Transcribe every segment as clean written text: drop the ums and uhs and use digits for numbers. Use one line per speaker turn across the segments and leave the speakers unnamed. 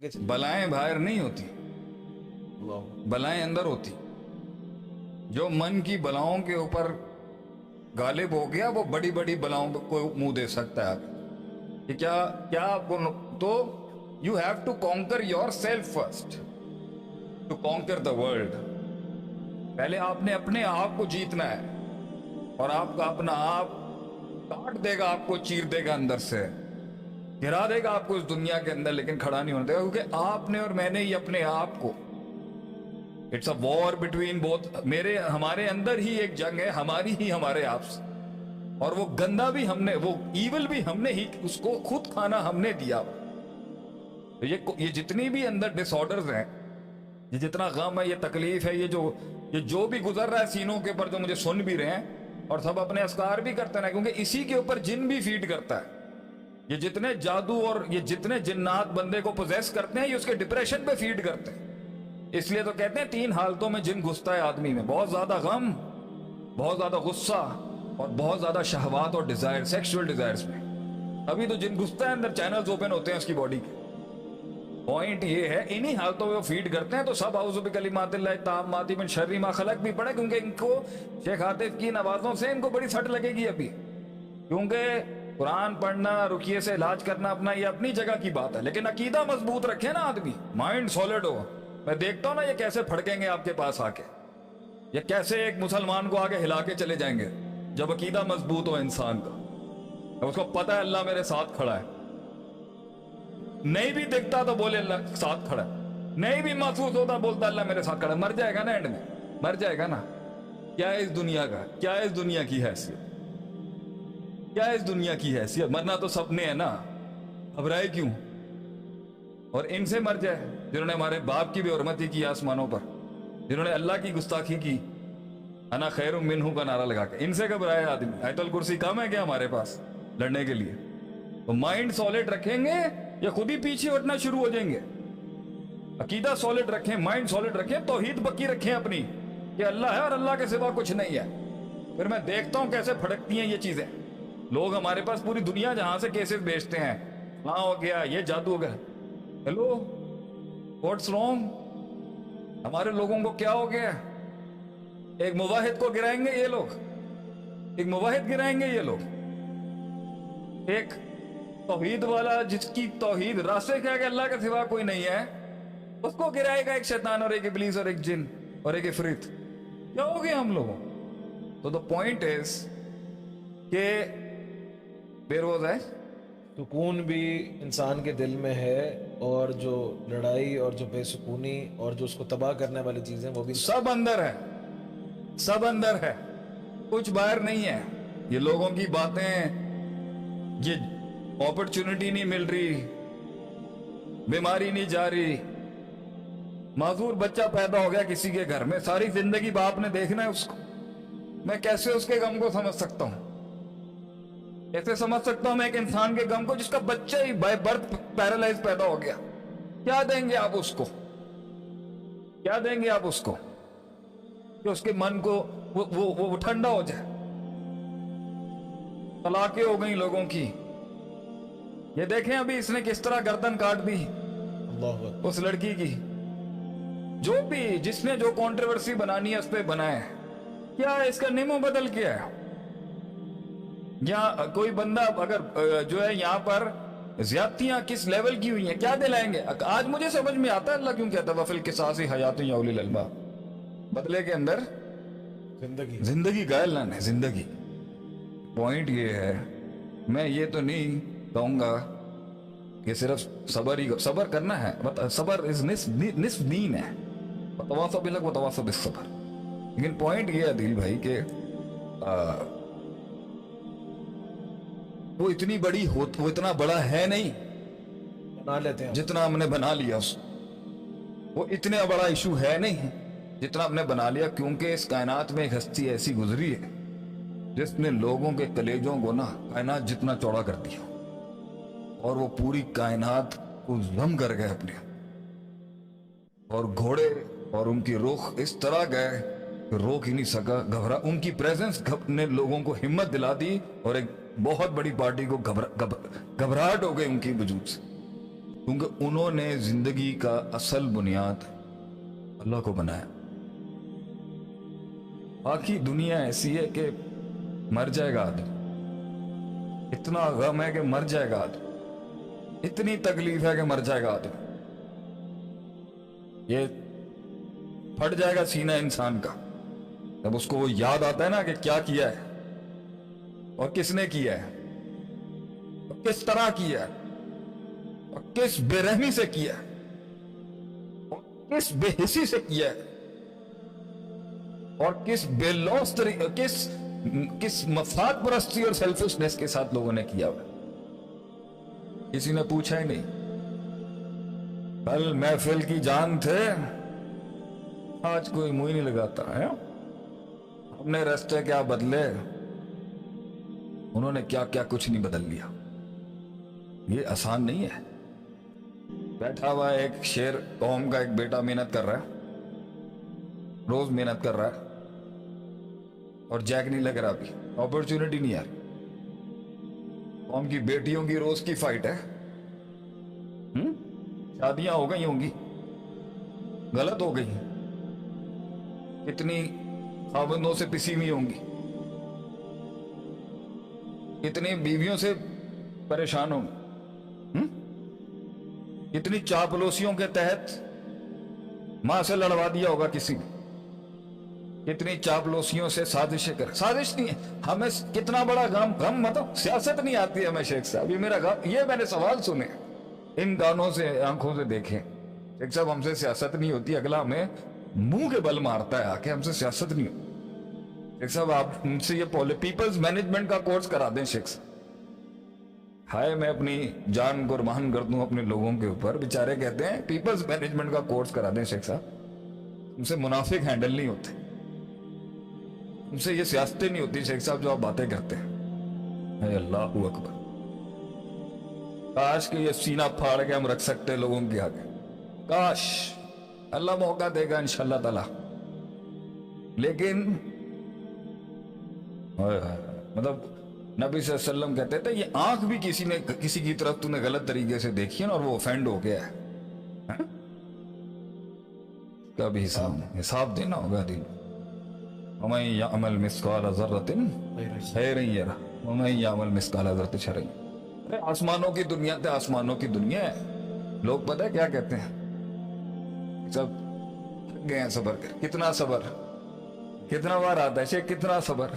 बलाएं बाहर नहीं होती, बलाएं अंदर होती। जो मन की बलाओं के ऊपर गालिब हो गया वो बड़ी बड़ी बलाओं को मुंह दे सकता है आगे। कि क्या क्या आपको तो you have to conquer yourself first to conquer the world. पहले आपने अपने आप को जीतना है और आपका अपना आप काट देगा, आपको चीर देगा, अंदर से गिरा देगा आपको इस दुनिया के अंदर, लेकिन खड़ा नहीं होने देगा, क्योंकि आपने और मैंने ही अपने आप को, it's a war between both, मेरे हमारे अंदर ही एक जंग है, हमारी ही हमारे आप से। और वो गंदा भी हमने, वो ईविल भी हमने ही, उसको खुद खाना हमने दिया। तो ये जितनी भी अंदर डिसऑर्डर्स हैं, ये जितना गम है, ये तकलीफ है, ये जो भी गुजर रहा है सीनों के ऊपर, जो मुझे सुन भी रहे हैं और सब अपने अस्कार भी करते हैं, क्योंकि इसी के ऊपर जिन भी फीड करता है। ये जितने जादू और ये जितने जिन्नात बंदे को पोजेस करते हैं, ये उसके डिप्रेशन पे फीड करते हैं। इसलिए तो कहते हैं 3 हालतों में जिन घुसता है आदमी में, बहुत ज्यादा गम, बहुत ज्यादा गुस्सा और बहुत ज्यादा शहवात और डिजायर, सेक्सुअल डिजायर्स में। अभी तो जिन घुसता है अंदर, चैनल्स ओपन होते हैं उसकी बॉडी के। पॉइंट ये है, इन्हीं हालतों में वो फीड करते हैं। तो सब आउज़ु बिकलिमातिल्लाहि ताम्माति मिन शर्रि मा खलक भी पढ़े, क्योंकि इनको शेख आतिफ की नवाजों से इनको बड़ी सट लगेगी अभी, क्योंकि कुरान पढ़ना, रुकिये से इलाज करना अपना, ये अपनी जगह की बात है, लेकिन अकीदा मजबूत रखे ना आदमी, माइंड सॉलिड हो। मैं देखता हूं ना ये कैसे फड़केंगे आपके पास आके, ये कैसे एक मुसलमान को आगे हिला के चले जाएंगे जब अकीदा मजबूत हो इंसान का। उसको पता है अल्लाह मेरे साथ खड़ा है, नहीं भी दिखता तो बोले अल्लाह साथ खड़ा है, नहीं भी महसूस होता बोलता अल्लाह मेरे साथ खड़ा है। मर जाएगा ना, एंड में मर जाएगा ना। क्या है इस दुनिया का, क्या है इस दुनिया की हैसियत, क्या है इस दुनिया की हैसियत? मरना तो सबने है ना, घबराए क्यों? और इनसे मर जाए जिन्होंने हमारे बाप की बेहुरमती की आसमानों पर, जिन्होंने अल्लाह की गुस्ताखी की, अना खैरुम मिन्हु का नारा लगा के, इनसे घबराए आदमी। आयतुल कुर्सी कम है क्या हमारे पास लड़ने के लिए? तो माइंड सॉलिड रखेंगे या खुद ही पीछे हटना शुरू हो जाएंगे? अकीदा सॉलिड रखें, माइंड सॉलिड रखें, तौहीद पक्की रखें अपनी कि अल्लाह है और अल्लाह के सिवा कुछ नहीं है। फिर मैं देखता हूं कैसे फड़कती हैं ये चीजें। लोग हमारे पास पूरी दुनिया जहां से केसेस भेजते हैं, हाँ हो गया, ये जादू हो गया। Hello, what's wrong? हमारे लोगों को क्या हो गया? एक मुवाहिद को गिराएंगे ये लोग, एक मुवाहिद गिराएंगे ये लोग, एक तौहीद वाला जिसकी तौहीद रास्ते क्या कि अल्लाह के सिवा कोई नहीं है, उसको गिराएगा एक शैतान और एक इब्लीस और एक जिन और एक इफरीत। क्या हो गया हम लोगों? तो द पॉइंट इज के बेरोज है,
सुकून भी इंसान के दिल में है, और जो लड़ाई और जो बेसुकूनी और जो उसको तबाह करने वाली चीजें वो भी
सब अंदर है, सब अंदर है, कुछ बाहर नहीं है। ये लोगों की बातें, ये अपॉर्चुनिटी नहीं मिल रही, बीमारी नहीं जा रही, माजूर बच्चा पैदा हो गया किसी के घर में, सारी जिंदगी बाप ने देखना है उसको। मैं कैसे उसके गम को समझ सकता हूं? कैसे समझ सकता हूं मैं एक इंसान के गम को जिसका बच्चा ही बाय बर्थ पैरालाइज पैदा हो गया? क्या देंगे आप उसको, क्या देंगे आप उसको कि उसके मन को वो ठंडा हो जाए? तलाकें हो गई लोगों की। ये देखें अभी इसने किस तरह गर्दन काट दी
अल्लाह
उस लड़की की। जो भी जिसने जो कंट्रोवर्सी बनानी है उस पर बनाए। क्या इसका निमो बदल किया है? या कोई बंदा अगर जो है यहाँ पर ज्यादतियां किस लेवल की हुई हैं, क्या दिलाएंगे? आज मुझे समझ में आता है अल्लाह क्यों कहता है वफिल किसासी हयातुन या उलिल अलबाब, बदले के अंदर जिंदगी का ऐलान है, जिंदगी। पॉइंट ये है, मैं ये तो नहीं कहूंगा कि सिर्फ सबर करना है, सबर इज निस्फ दीन है, तवासौ बिल हक़ व तवासौ बिस सब्र। लेकिन पॉइंट ये है दिल भाई कि वो इतनी बड़ी हो, वो इतना बड़ा है नहीं
बना लेते हैं
जितना हमने बना लिया उसको। वो इतना बड़ा इशू है नहीं जितना हमने बना लिया, क्योंकि इस कायनात में एक हस्ती ऐसी गुजरी है जिसने लोगों के कलेजों को ना कायनात जितना चौड़ा कर दिया, और वो पूरी कायनात को जम कर गए अपने, और घोड़े और उनकी रुख इस तरह गए कि रोक ही नहीं सका, घबरा। उनकी प्रेजेंस ने लोगों को हिम्मत दिला दी, और एक बहुत बड़ी पार्टी को घबराहट हो गई उनकी वजूद से। क्योंकि उन्होंने जिंदगी का असल बुनियाद अल्लाह को बनाया। बाकी दुनिया ऐसी है कि मर जाएगा आदमी, इतना गम है कि मर जाएगा आदमी, इतनी तकलीफ है कि मर जाएगा आदमी, ये फट जाएगा सीना इंसान का जब उसको वो याद आता है ना कि क्या किया है और किसने किया है और किस तरह किया है और किस बेरहमी से किया है और किस बेहिसी से किया है और किस बेलौस तरीके किस मफाद परस्ती और सेल्फिशनेस के साथ लोगों ने किया हुआ। किसी ने पूछा ही नहीं। कल महफिल की जान थे, आज कोई मुंह नहीं लगाता है। हमने रास्ते क्या बदले, उन्होंने क्या क्या कुछ नहीं बदल लिया। ये आसान नहीं है। बैठा हुआ एक शेर कौम का एक बेटा मेहनत कर रहा है, रोज मेहनत कर रहा है और जैक नहीं लग रहा, अभी अपॉर्चुनिटी नहीं आ रही। कौम की बेटियों की रोज की फाइट है। शादियां हो गई होंगी, गलत हो गई, कितनी खाबंदों से पिसी हुई होंगी, कितनी बीवियों से परेशान होंगे, कितनी चापलूसियों के तहत मां से लड़वा दिया होगा किसी ने, कितनी चापलूसियों से साजिशें कर। साजिश नहीं है, हमें कितना बड़ा गम मतलब सियासत नहीं आती हमें शेख साहब। ये मेरा गम, ये मैंने सवाल सुने इन गानों से, आंखों से देखे। शेख साहब हमसे सियासत नहीं होती, अगला हमें मुंह के बल मारता है आके, हमसे सियासत नहीं होती। शेख साहब आप हमसे ये पीपल्स मैनेजमेंट का कोर्स करा दें शेख साहब। हाय मैं अपनी जान कुर्बान कर दूं अपने लोगों के ऊपर, बेचारे कहते हैं पीपल्स मैनेजमेंट का कोर्स करा दें शेख साहब। हमसे मुनाफिक हैंडल नहीं होते, हमसे ये सियासतें नहीं होती शेख साहब जो आप बातें करते हैं। अल्लाहू अकबर। काश कि ये सीना फाड़ के हम रख सकते लोगों के आगे, काश, अल्लाह मौका देगा इंशाल्लाह ताला। लेकिन मतलब नबी सल्लल्लाहु अलैहि वसल्लम कहते थे ये आंख भी किसी की तरफ तूने गलत तरीके से देखी है ना और वो ऑफेंड हो गया है, कभी हिसाब देना होगा दिल। वमन यअमल मिस्काल ज़र्रतिन खैरन यरा वमन यअमल मिस्काल ज़र्रतिन शर्रन। अरे आसमानों की दुनिया तो आसमानों की दुनिया है। लोग पता है क्या कहते हैं, सब गए हैं सबर कर। कितना सबर, कितना बार आता है शेख, कितना सबर,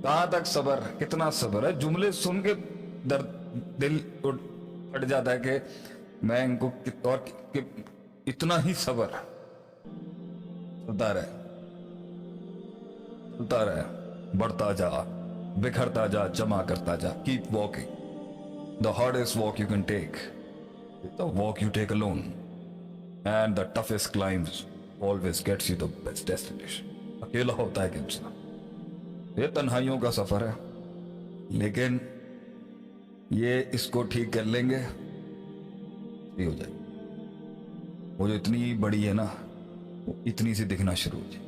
कहां तक सबर, कितना सबर है। जुमले सुन के दिल फट जाता है कि मैं इनको और इतना ही सबर। चलता रहे, बढ़ता जा, बिखरता जा, जमा करता जा। Keep walking, the hardest walk you can take, the walk you take alone, and the toughest climbs always gets you the best destination. अकेला होता है कि इंसान, ये तन्हाइयों का सफर है, लेकिन ये इसको ठीक कर लेंगे ये हो जाएगी। वो जो इतनी बड़ी है ना, वो इतनी सी दिखना शुरू हो जाए।